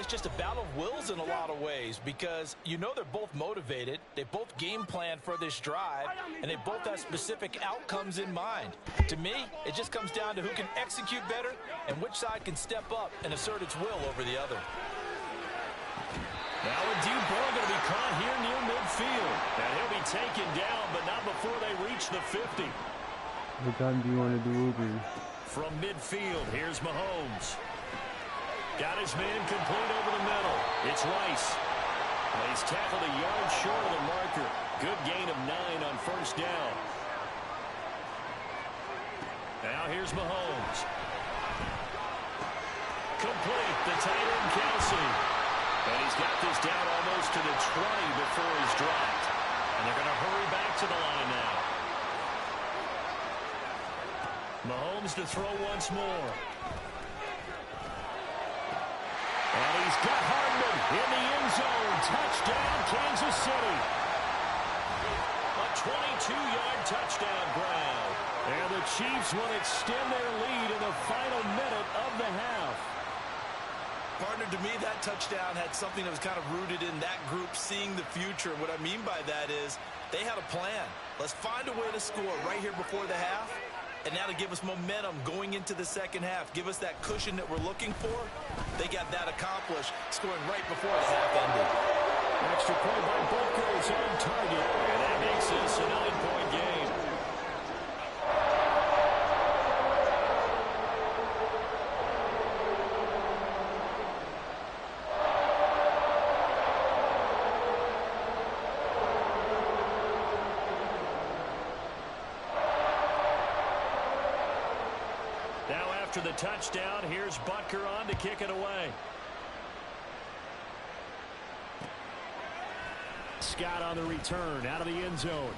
it's just a battle of wills in a lot of ways because you know they're both motivated. They both game plan for this drive, and they both have specific outcomes in mind. To me, it just comes down to who can execute better and which side can step up and assert its will over the other. Now a deep ball going to be caught here near midfield. And he'll be taken down, but not before they reach the 50. What time do you want to do Uber? From midfield, here's Mahomes. Got his man complete over the middle. It's Rice. Well, he's tackled a yard short of the marker. Good gain of 9 on first down. Now here's Mahomes. Complete. The tight end, Kelsey. And he's got this down almost to the 20 before he's dropped. And they're going to hurry back to the line now. Mahomes to throw once more. And he's got Hardman in the end zone. Touchdown, Kansas City. A 22-yard touchdown grab. And the Chiefs will extend their lead in the final minute of the half. Partner, to me, that touchdown had something that was kind of rooted in that group seeing the future. What I mean by that is they had a plan. Let's find a way to score right here before the half. And now to give us momentum going into the second half, give us that cushion that we're looking for. They got that accomplished, scoring right before the half ended. Extra point by Booker is on target. And that makes this a 9-point game. After the touchdown, here's Butker on to kick it away. Scott on the return out of the end zone.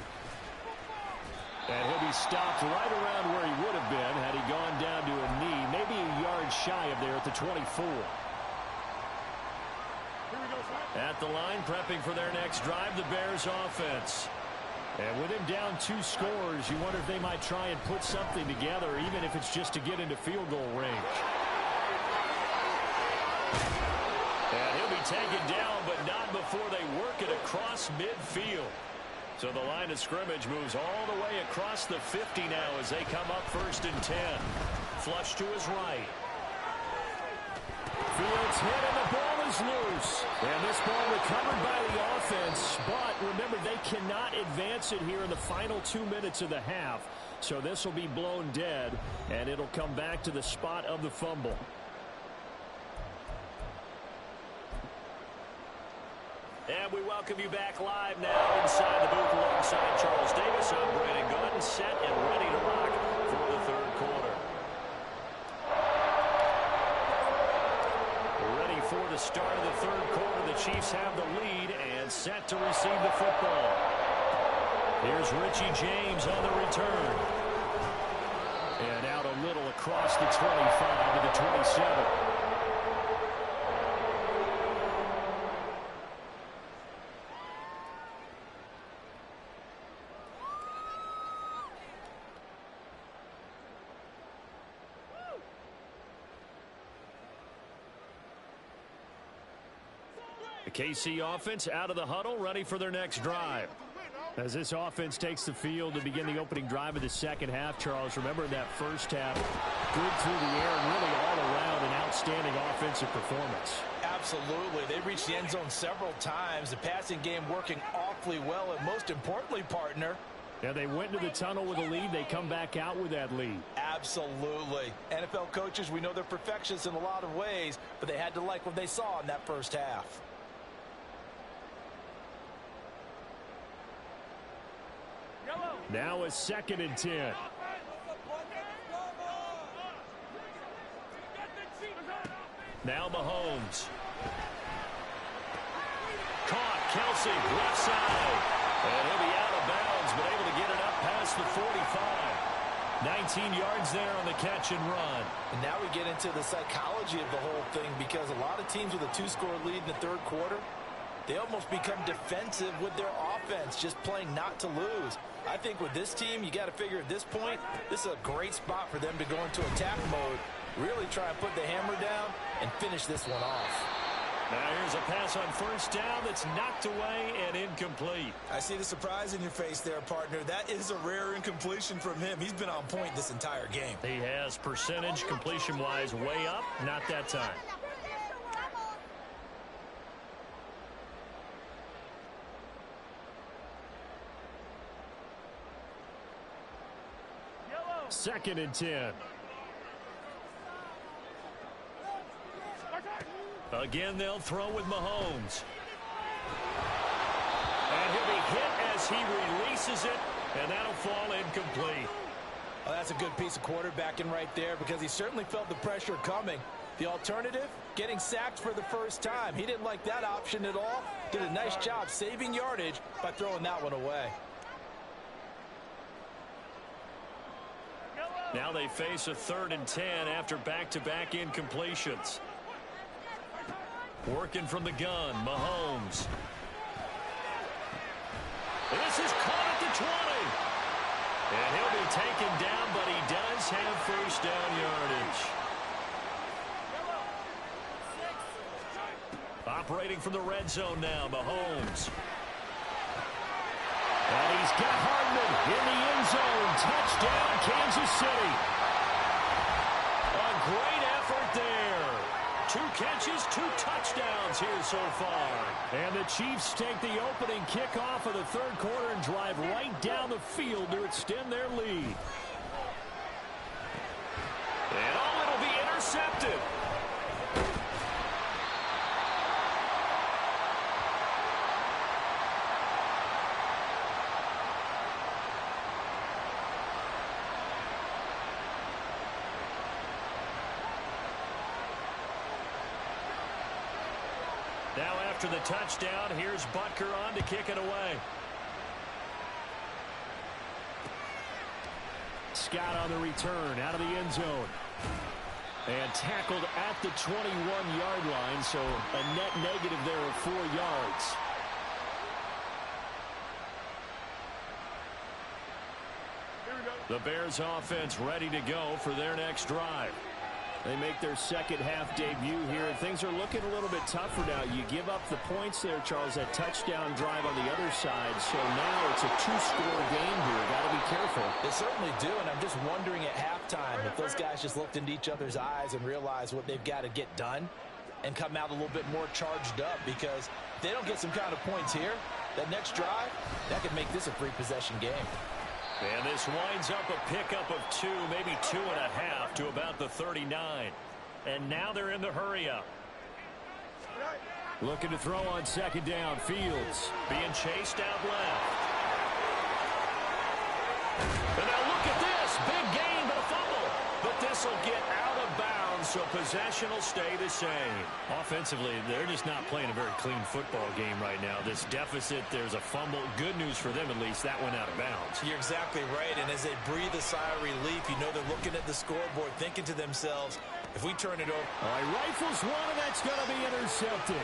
And he'll be stopped right around where he would have been had he gone down to a knee, maybe a yard shy of there at the 24. At the line, prepping for their next drive, the Bears offense. And with him down 2 scores, you wonder if they might try and put something together, even if it's just to get into field goal range. And he'll be taken down, but not before they work it across midfield. So the line of scrimmage moves all the way across the 50 now as they come up 1st and 10. Flush to his right. Fields hit and the ball is loose. And this ball recovered by the offense. But remember, they cannot advance it here in the final 2 minutes of the half. So this will be blown dead, and it'll come back to the spot of the fumble. And we welcome you back live now inside the booth alongside Charles Davis. I'm Brandon Gaudin, set and ready to rock for the 3rd quarter. Ready for the start of the 3rd quarter. The Chiefs have the lead and set to receive the football. Here's Richie James on the return. And out a little across the 25 to the 27. The KC offense out of the huddle, ready for their next drive. As this offense takes the field to begin the opening drive of the second half, Charles, remember in that first half, good through the air and really all around an outstanding offensive performance. Absolutely. They reached the end zone several times. The passing game working awfully well, and most importantly, partner, yeah, they went into the tunnel with a lead. They come back out with that lead. Absolutely. NFL coaches, we know they're perfectionists in a lot of ways, but they had to like what they saw in that first half. Now a 2nd and 10. Now Mahomes. Caught. Kelsey, left side. And he'll be out of bounds, but able to get it up past the 45. 19 yards there on the catch and run. And now we get into the psychology of the whole thing, because a lot of teams with a 2-score lead in the 3rd quarter, they almost become defensive with their offense, just playing not to lose. I think with this team, you got to figure at this point, this is a great spot for them to go into attack mode, really try and put the hammer down and finish this one off. Now here's a pass on first down that's knocked away and incomplete. I see the surprise in your face there, partner. That is a rare incompletion from him. He's been on point this entire game. He has percentage completion-wise way up, not that time. Second and 10. Again, they'll throw with Mahomes. And he'll be hit as he releases it, and that'll fall incomplete. Well, that's a good piece of quarterbacking right there because he certainly felt the pressure coming. The alternative, getting sacked for the first time. He didn't like that option at all. Did a nice job saving yardage by throwing that one away. Now they face a 3rd and 10 after back-to-back incompletions. Working from the gun, Mahomes. This is caught at the 20. And he'll be taken down, but he does have first down yardage. Operating from the red zone now, Mahomes. And he's got Hardman in the end zone. Touchdown, Kansas City. A great effort there. 2 catches, 2 touchdowns here so far. And the Chiefs take the opening kickoff of the 3rd quarter and drive right down the field to extend their lead. And it'll be intercepted. Now after the touchdown, here's Butker on to kick it away. Scott on the return out of the end zone. And tackled at the 21-yard line, so a net negative there of 4 yards. The Bears offense ready to go for their next drive. They make their second half debut here, and things are looking a little bit tougher now. You give up the points there, Charles, that touchdown drive on the other side. So now it's a 2-score game here. Got to be careful. They certainly do, and I'm just wondering at halftime if those guys just looked into each other's eyes and realized what they've got to get done and come out a little bit more charged up, because if they don't get some kind of points here, that next drive, that could make this a 3-possession game. And this winds up a pickup of 2, maybe 2.5 to about the 39. And now they're in the hurry-up. Looking to throw on second down. Fields being chased out left. And now look at this. Big gain, but a fumble. But this will get out of bounds, so possession will stay the same. Offensively, they're just not playing a very clean football game right now. This deficit, there's a fumble. Good news for them, at least. That went out of bounds. You're exactly right, and as they breathe a sigh of relief, you know they're looking at the scoreboard, thinking to themselves, if we turn it over. All right, rifles one, and that's going to be intercepted.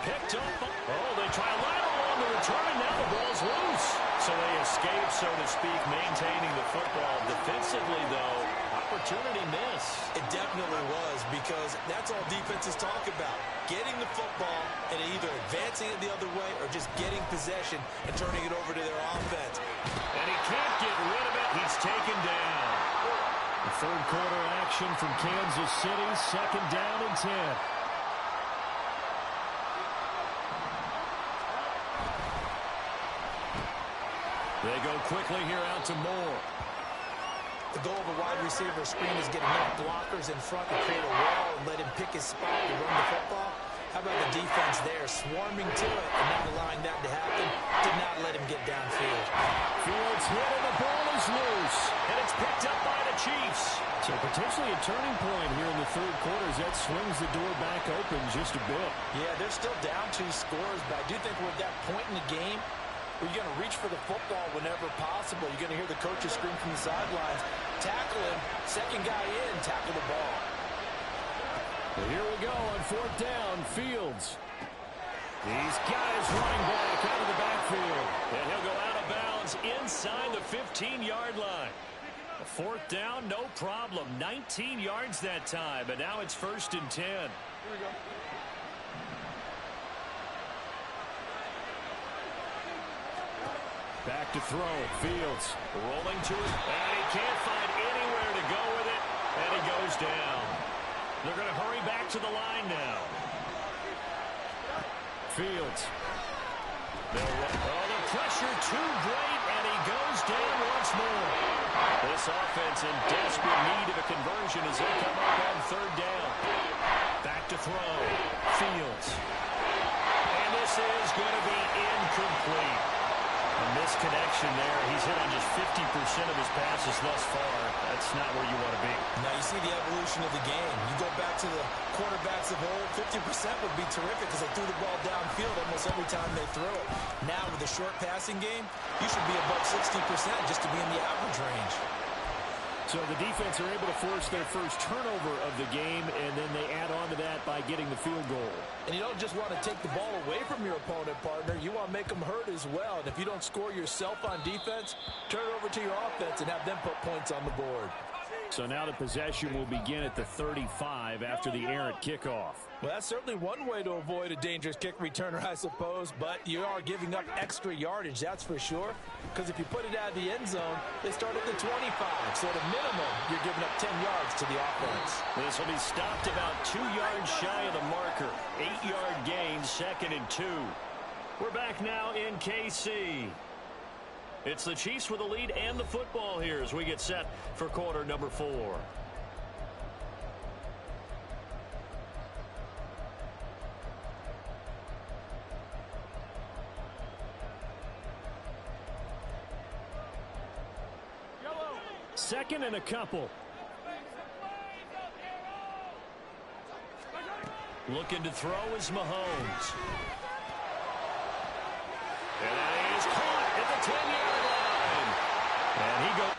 Picked up. Oh, they try a lateral on the return, and now the ball's loose. So they escape, so to speak, maintaining the football. Defensively, though, opportunity miss. It definitely was, because that's all defenses talk about. Getting the football and either advancing it the other way or just getting possession and turning it over to their offense. And he can't get rid of it. He's taken down. The 3rd quarter action from Kansas City. 2nd down and 10. They go quickly here out to Moore. The goal of a wide receiver screen is getting enough blockers in front to create a wall and let him pick his spot to run the football. How about the defense there, swarming to it and not allowing that to happen? Did not let him get downfield. Fields hit and the ball is loose. And it's picked up by the Chiefs. So potentially a turning point here in the 3rd quarter as that swings the door back open just a bit. Yeah, they're still down 2 scores, but I do think we're at that point in the game where you're going to reach for the football whenever possible. You're going to hear the coaches scream from the sidelines. Tackle him. Second guy in. Tackle the ball. Well, here we go on 4th down. Fields. He's got his running back out of the backfield. And he'll go out of bounds inside the 15-yard line. A 4th down, no problem. 19 yards that time. But now it's 1st and 10. Here we go. Back to throw. Fields rolling to it. And he can't find anywhere to go with it. And he goes down. They're going to hurry back to the line now. Fields. The pressure too great, and he goes down once more. This offense in desperate need of a conversion as they come up on third down. Back to throw. Fields. And this is going to be incomplete. A misconnection there. He's hit on just 50% of his passes thus far. That's not where you want to be. Now you see the evolution of the game. You go back to the quarterbacks of old, 50% would be terrific because they threw the ball downfield almost every time they throw it. Now with the short passing game, you should be above 60% just to be in the average range. So the defense are able to force their first turnover of the game, and then they add on to that by getting the field goal. And you don't just want to take the ball away from your opponent, partner. You want to make them hurt as well. And if you don't score yourself on defense, turn it over to your offense and have them put points on the board. So now the possession will begin at the 35 after the errant kickoff. Well, that's certainly one way to avoid a dangerous kick returner, I suppose, but you are giving up extra yardage, that's for sure, because if you put it out of the end zone, they start at the 25, so at a minimum, you're giving up 10 yards to the offense. This will be stopped about 2 yards shy of the marker. 8-yard gain, 2nd and 2. We're back now in KC. It's the Chiefs with the lead and the football here as we get set for quarter number 4. Second and a couple. Looking to throw is Mahomes. And he's caught at the 10-yard line. And he goes.